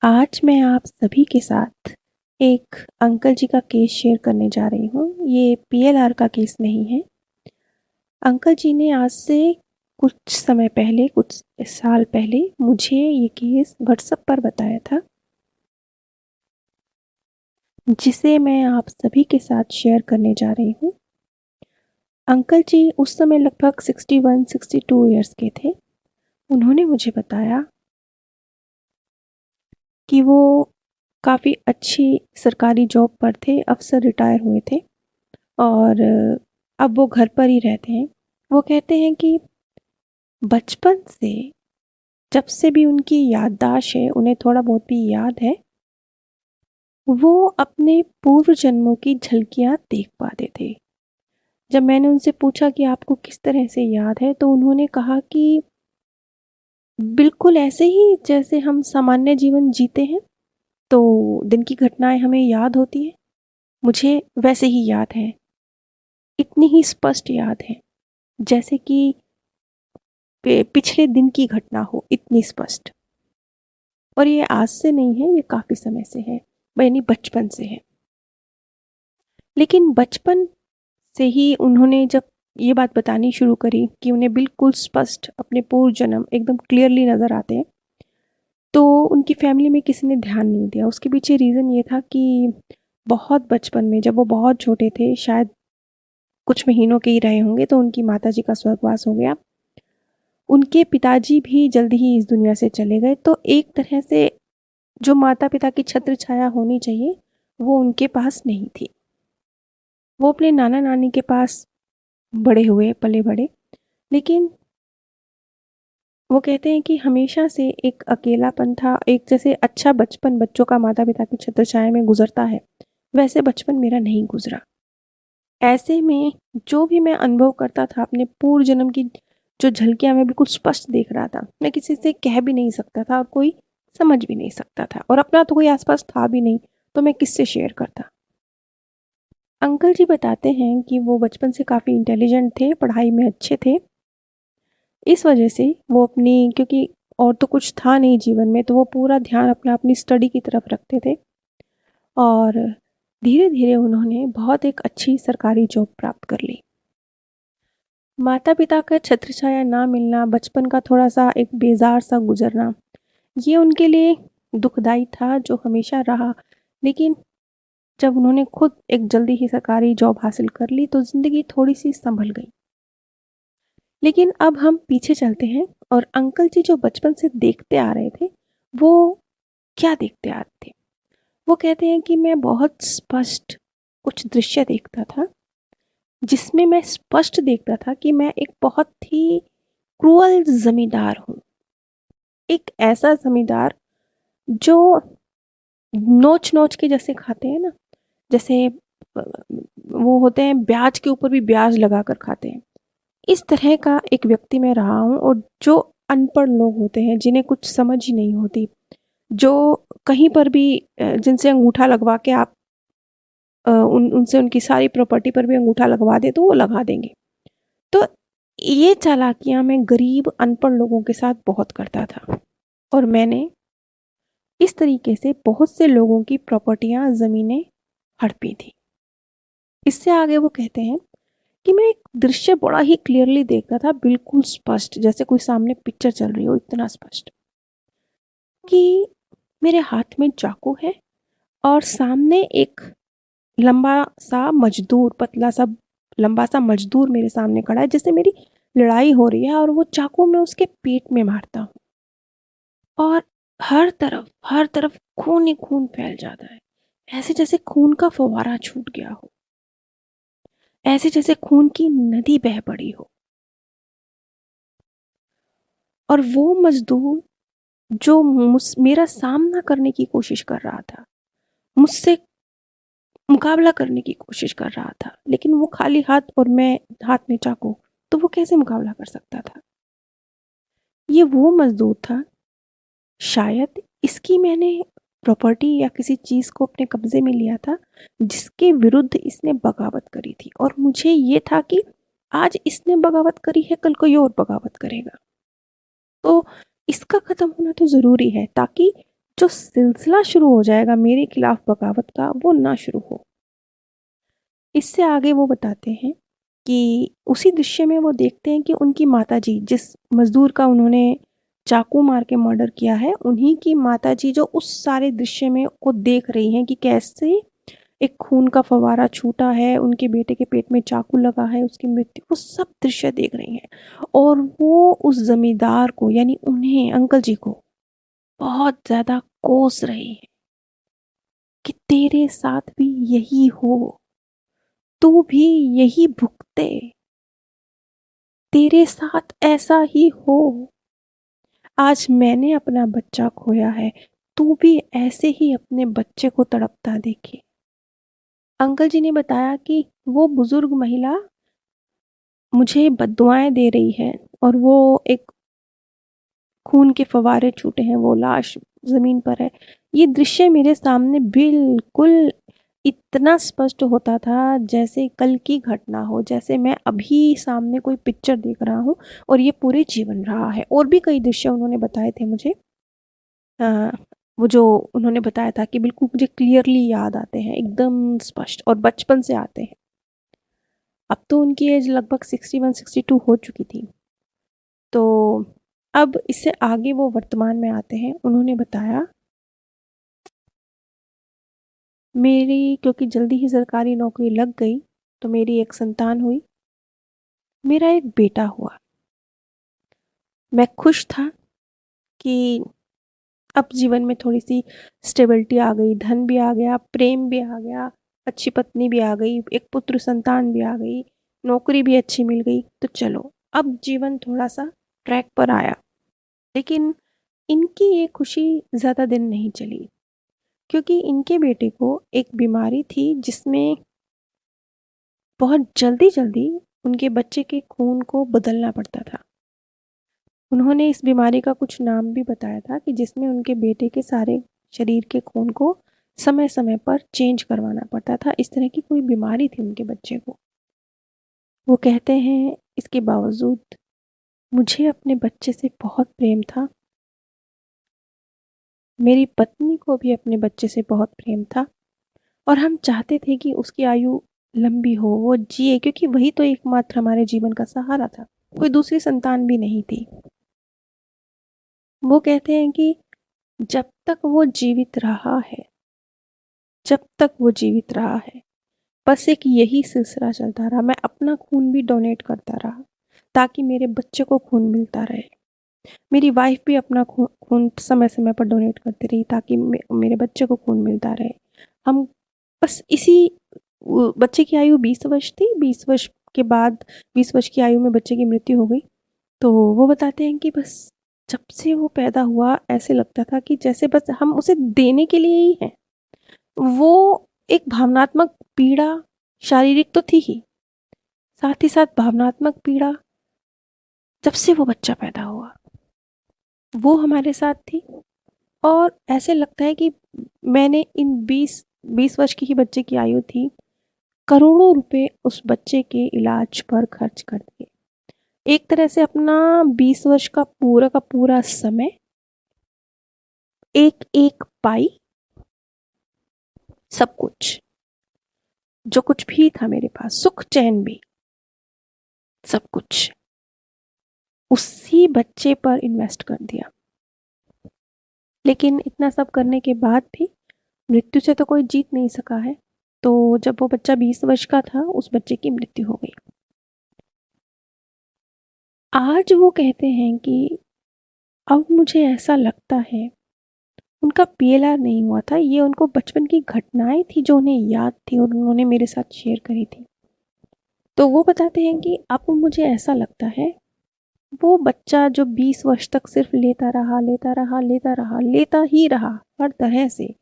आज मैं आप सभी के साथ एक अंकल जी का केस शेयर करने जा रही हूँ। ये पीएलआर का केस नहीं है। अंकल जी ने आज से कुछ समय पहले, कुछ साल पहले मुझे ये केस व्हाट्सएप पर बताया था, जिसे मैं आप सभी के साथ शेयर करने जा रही हूँ। अंकल जी उस समय लगभग 61-62 इयर्स के थे। उन्होंने मुझे बताया कि वो काफ़ी अच्छी सरकारी जॉब पर थे, अफ़सर रिटायर हुए थे और अब वो घर पर ही रहते हैं। वो कहते हैं कि बचपन से, जब से भी उनकी याददाश्त है, उन्हें थोड़ा बहुत भी याद है, वो अपने पूर्व जन्मों की झलकियाँ देख पाते थे। जब मैंने उनसे पूछा कि आपको किस तरह से याद है, तो उन्होंने कहा कि बिल्कुल ऐसे ही जैसे हम सामान्य जीवन जीते हैं, तो दिन की घटनाएँ हमें याद होती हैं, मुझे वैसे ही याद है। इतनी ही स्पष्ट याद है, जैसे कि पिछले दिन की घटना हो, इतनी स्पष्ट। और ये आज से नहीं है, ये काफ़ी समय से है, यानी बचपन से है। लेकिन बचपन से ही उन्होंने जब ये बात बतानी शुरू करी कि उन्हें बिल्कुल स्पष्ट अपने पूर्व जन्म एकदम क्लियरली नज़र आते हैं, तो उनकी फैमिली में किसी ने ध्यान नहीं दिया। उसके पीछे रीज़न ये था कि बहुत बचपन में, जब वो बहुत छोटे थे, शायद कुछ महीनों के ही रहे होंगे, तो उनकी माताजी का स्वर्गवास हो गया। उनके पिताजी भी जल्दी ही इस दुनिया से चले गए, तो एक तरह से जो माता-पिता की छत्र छाया होनी चाहिए, वो उनके पास नहीं थी। वो अपने नाना-नानी के पास बड़े हुए, पले-बड़े, लेकिन वो कहते हैं कि हमेशा से एक अकेलापन था, एक जैसे अच्छा बचपन बच्चों का माता-पिता की छत्र छाया में गुज़रता है, वैसे बचपन मेरा नहीं गुज़रा। ऐसे में जो भी मैं अनुभव करता था अपने पूर्व जन्म की, जो झलकियाँ मैं बिल्कुल स्पष्ट देख रहा था, मैं किसी से कह भी नहीं सकता था और कोई समझ भी नहीं सकता था, और अपना तो कोई आस-पास था भी नहीं, तो मैं किससे शेयर करता। अंकल जी बताते हैं कि वो बचपन से काफ़ी इंटेलिजेंट थे, पढ़ाई में अच्छे थे। इस वजह से वो अपनी, क्योंकि और तो कुछ था नहीं जीवन में, तो वो पूरा ध्यान अपना अपनी स्टडी की तरफ रखते थे और धीरे-धीरे उन्होंने बहुत एक अच्छी सरकारी जॉब प्राप्त कर ली। माता-पिता का छत्रछाया ना मिलना, बचपन का थोड़ा-सा एक बेज़ार-सा गुज़रना, ये उनके लिए दुखदाई था, जो हमेशा रहा। लेकिन जब उन्होंने खुद एक जल्दी ही सरकारी जॉब हासिल कर ली, तो ज़िंदगी थोड़ी-सी सँभल गई। लेकिन अब हम पीछे चलते हैं और अंकल जी जो बचपन से देखते आ रहे थे, वो क्या देखते आ रहे थे? वो कहते हैं कि मैं बहुत स्पष्ट कुछ दृश्य देखता था, जिसमें मैं स्पष्ट देखता था कि मैं एक बहुत ही क्रूअल ज़मींदार हूँ। एक ऐसा ज़मींदार जो नोच-नोच के जैसे खाते हैं ना, जैसे वो होते हैं ब्याज के ऊपर भी ब्याज लगाकर खाते हैं। इस तरह का एक व्यक्ति मैं रहा हूँ, और जो अनपढ़ लोग होते हैं, जिन्हें कुछ समझ ही नहीं होती, जो कहीं पर भी जिनसे अंगूठा लगवा के आप उनसे उनकी सारी प्रॉपर्टी पर भी अंगूठा लगवा दें, तो वो लगा देंगे। तो ये चालाकियाँ मैं गरीब अनपढ़ लोगों के साथ बहुत करता था, और मैंने इस तरीके से बहुत से लोगों की प्रॉपर्टियाँ, ज़मीनें हड़पी थी। इससे आगे वो कहते हैं कि मैं एक दृश्य बड़ा ही क्लियरली देखता था, बिल्कुल स्पष्ट, जैसे कोई सामने पिक्चर चल रही हो, इतना स्पष्ट, कि मेरे हाथ में चाकू है और सामने एक लंबा-सा मज़दूर, पतला-सा, लंबा-सा मज़दूर मेरे सामने खड़ा है, जिससे मेरी लड़ाई हो रही है, और वो चाकू मैं उसके पेट में मारता हूँ, और हर तरफ खून ही खून फैल जाता है। ऐसे जैसे खून का फव्वारा छूट गया हो, ऐसे जैसे खून की नदी बह पड़ी हो। और वो मज़दूर जो मेरा सामना करने की कोशिश कर रहा था, मुझसे मुकाबला करने की कोशिश कर रहा था, लेकिन वो खाली हाथ और मैं हाथ में चाकू, तो वो कैसे मुकाबला कर सकता था? ये वो मज़दूर था, शायद इसकी मैंने प्रॉपर्टी या किसी चीज़ को अपने कब्ज़े में लिया था, जिसके विरुद्ध इसने बगावत करी थी, और मुझे ये था कि आज इसने बगावत करी है, कल कोई और बगावत करेगा। तो इसका ख़त्म होना तो ज़रूरी है, ताकि जो सिलसिला शुरू हो जाएगा मेरे खिलाफ बगावत का, वो ना शुरू हो। इससे आगे वो बताते हैं कि उसी दृश्य में वो देखते हैं कि उनकी माताजी, जिस मज़दूर का उन्होंने चाकू मार के मर्डर किया है, उन्हीं की माताजी जो उस सारे दृश्य में को देख रही हैं कि कैसे एक खून का फव्वारा छूटा है, उनके बेटे के पेट में चाकू लगा है, उसकी मृत्यु, वो सब दृश्य देख रही हैं। और वो उस ज़मींदार को, यानी उन्हें, अंकल जी को बहुत ज़्यादा कोस रही है कि तेरे साथ भी यही हो, तू भी यही भुगते, तेरे साथ ऐसा ही हो। आज मैंने अपना बच्चा खोया है, तू भी ऐसे ही अपने बच्चे को तड़पता देखे। अंकल जी ने बताया कि वो बुजुर्ग महिला मुझे बद्दुआएं दे रही है और वो एक खून के फव्वारे छूटे हैं, वो लाश ज़मीन पर है। ये दृश्य मेरे सामने बिल्कुल इतना स्पष्ट होता था जैसे कल की घटना हो, जैसे मैं अभी सामने कोई पिक्चर देख रहा हूँ और ये पूरे जीवन रहा है। और भी कई दृश्य उन्होंने बताए थे मुझे। वो जो उन्होंने बताया था कि बिल्कुल मुझे क्लियरली याद आते हैं, एकदम स्पष्ट, और बचपन से आते हैं। अब तो उनकी एज लगभग 61-62 हो चुकी थी। तो अब इससे आगे वो वर्तमान में आते हैं। उन्होंने बताया, मेरी क्योंकि जल्दी ही सरकारी नौकरी लग गई तो मेरी एक संतान हुई, मेरा एक बेटा हुआ। मैं खुश था कि अब जीवन में थोड़ी सी स्टेबिलिटी आ गई, धन भी आ गया, प्रेम भी आ गया, अच्छी पत्नी भी आ गई, एक पुत्र संतान भी आ गई, नौकरी भी अच्छी मिल गई, तो चलो अब जीवन थोड़ा सा ट्रैक पर आया। लेकिन इनकी ये खुशी ज़्यादा दिन नहीं चली, क्योंकि इनके बेटे को एक बीमारी थी जिसमें बहुत जल्दी जल्दी उनके बच्चे के खून को बदलना पड़ता था। उन्होंने इस बीमारी का कुछ नाम भी बताया था कि जिसमें उनके बेटे के सारे शरीर के खून को समय समय पर चेंज करवाना पड़ता था। इस तरह की कोई बीमारी थी उनके बच्चे को। वो कहते हैं, इसके बावजूद मुझे अपने बच्चे से बहुत प्रेम था, मेरी पत्नी को भी अपने बच्चे से बहुत प्रेम था, और हम चाहते थे कि उसकी आयु लंबी हो, वो जिए, क्योंकि वही तो एकमात्र हमारे जीवन का सहारा था। कोई दूसरी संतान भी नहीं थी। वो कहते हैं कि जब तक वो जीवित रहा है, जब तक वो जीवित रहा है, बस एक यही सिलसिला चलता रहा। मैं अपना खून भी डोनेट करता रहा ताकि मेरे बच्चे को खून मिलता रहे। मेरी वाइफ भी अपना खून समय समय पर डोनेट करती रही ताकि मेरे बच्चे को खून मिलता रहे। हम बस इसी, बच्चे की आयु 20 वर्ष थी, 20 वर्ष के बाद 20 वर्ष की आयु में बच्चे की मृत्यु हो गई। तो वो बताते हैं कि बस जब से वो पैदा हुआ ऐसे लगता था कि जैसे बस हम उसे देने के लिए ही हैं। वो एक भावनात्मक पीड़ा शारीरिक तो थी ही, साथ ही साथ भावनात्मक पीड़ा जब से वो बच्चा पैदा हुआ वो हमारे साथ थी। और ऐसे लगता है कि मैंने इन 20 वर्ष की ही बच्चे की आयु थी, करोड़ों रुपए उस बच्चे के इलाज पर खर्च कर दिए। एक तरह से अपना 20 वर्ष का पूरा समय, एक एक पाई, सब कुछ, जो कुछ भी था मेरे पास, सुख चैन भी, सब कुछ उसी बच्चे पर इन्वेस्ट कर दिया। लेकिन इतना सब करने के बाद भी मृत्यु से तो कोई जीत नहीं सका है। तो जब वो बच्चा 20 वर्ष का था, उस बच्चे की मृत्यु हो गई। आज वो कहते हैं कि अब मुझे ऐसा लगता है, उनका पीएलआर नहीं हुआ था, ये उनको बचपन की घटनाएं थी जो उन्हें याद थी और उन्होंने मेरे साथ शेयर करी थी। तो वो बताते हैं कि अब मुझे ऐसा लगता है, वो बच्चा जो 20 वर्ष तक सिर्फ लेता रहा, लेता रहा, लेता रहा, लेता ही रहा, हर तरह से,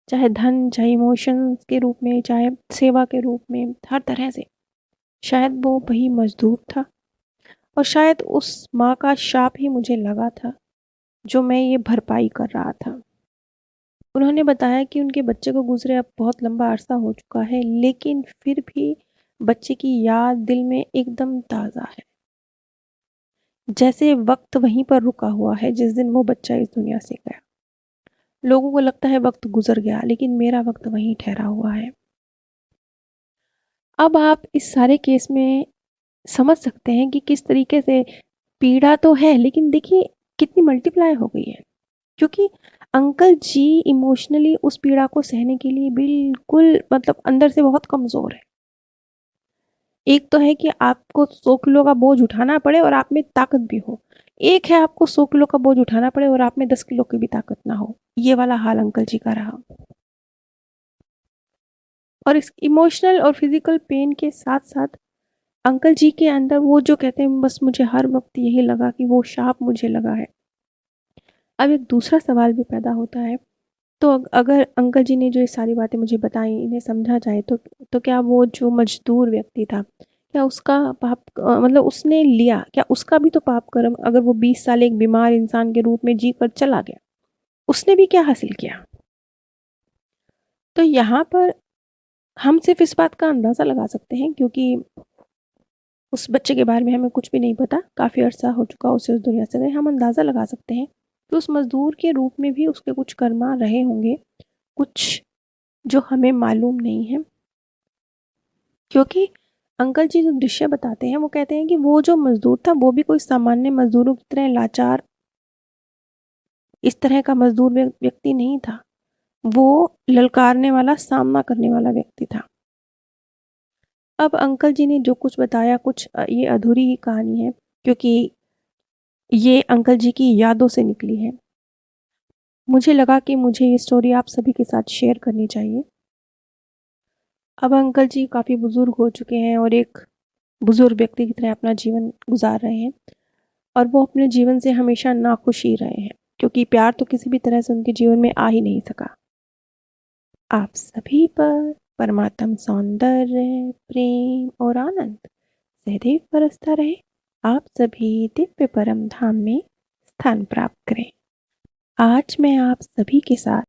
चाहे धन, चाहे इमोशंस के रूप में, चाहे सेवा के रूप में, हर तरह से, शायद वो वही मजदूर था। और शायद उस माँ का शाप ही मुझे लगा था, जो मैं ये भरपाई कर रहा था। उन्होंने बताया कि उनके बच्चे को गुजरे अब बहुत लंबा अरसा हो चुका है, लेकिन फिर भी बच्चे की याद दिल में एकदम ताज़ा है, जैसे वक्त वहीं पर रुका हुआ है जिस दिन वो बच्चा इस दुनिया से गया। लोगों को लगता है वक्त गुजर गया, लेकिन मेरा वक्त वहीं ठहरा हुआ है। अब आप इस सारे केस में समझ सकते हैं कि किस तरीके से पीड़ा तो है, लेकिन देखिए कितनी मल्टीप्लाई हो गई है, क्योंकि अंकल जी इमोशनली उस पीड़ा को सहने के लिए बिल्कुल मतलब अंदर से बहुत कमज़ोर है। एक तो है कि आपको 100 किलो का बोझ उठाना पड़े और आप में ताकत भी हो। एक है आपको 100 किलो का बोझ उठाना पड़े और आप में 10 किलो की भी ताकत ना हो। ये वाला हाल अंकल जी का रहा। और इस इमोशनल और फिज़िकल पेन के साथ-साथ अंकल जी के अंदर वो जो कहते हैं, बस मुझे हर वक़्त यही लगा कि वो शाप मुझे लगा है। अब एक दूसरा सवाल भी पैदा होता है, तो अगर अंकल जी ने जो ये सारी बातें मुझे बताई, इन्हें समझा जाए तो क्या वो जो मज़दूर व्यक्ति था, क्या उसका पाप मतलब उसने लिया, क्या उसका भी तो पाप कर्म, अगर वो 20 साल एक बीमार इंसान के रूप में जी कर चला गया, उसने भी क्या हासिल किया? तो यहाँ पर हम सिर्फ़ इस बात का अंदाज़ा लगा सकते हैं, क्योंकि उस बच्चे के बारे में हमें कुछ भी नहीं पता, काफ़ी अरसा हो चुका उसे उस दुनिया से गए। हम अंदाज़ा लगा सकते हैं कि उस मज़दूर के रूप में भी उसके कुछ कर्मा रहे होंगे, कुछ जो हमें मालूम नहीं है। क्योंकि अंकल जी जो दृश्य बताते हैं, वो कहते हैं कि वो जो मज़दूर था, वो भी कोई सामान्य मज़दूरों की तरह लाचार, इस तरह का मज़दूर व्यक्ति नहीं था। वो ललकारने वाला, सामना करने वाला व्यक्ति था। अब अंकल जी ने जो कुछ बताया, कुछ ये अधूरी ही कहानी है, क्योंकि ये अंकल जी की यादों से निकली है। मुझे लगा कि मुझे ये स्टोरी आप सभी के साथ शेयर करनी चाहिए। अब अंकल जी काफ़ी बुज़ुर्ग हो चुके हैं और एक बुज़ुर्ग व्यक्ति की तरह अपना जीवन गुजार रहे हैं, और वो अपने जीवन से हमेशा नाखुश ही रहे हैं, क्योंकि प्यार तो किसी भी तरह से उनके जीवन में आ ही नहीं सका। आप सभी पर परमात्म सौंदर्य, प्रेम और आनंद सदैव बरसता रहे। आप सभी दिव्य परम धाम में स्थान प्राप्त करें। आज मैं आप सभी के साथ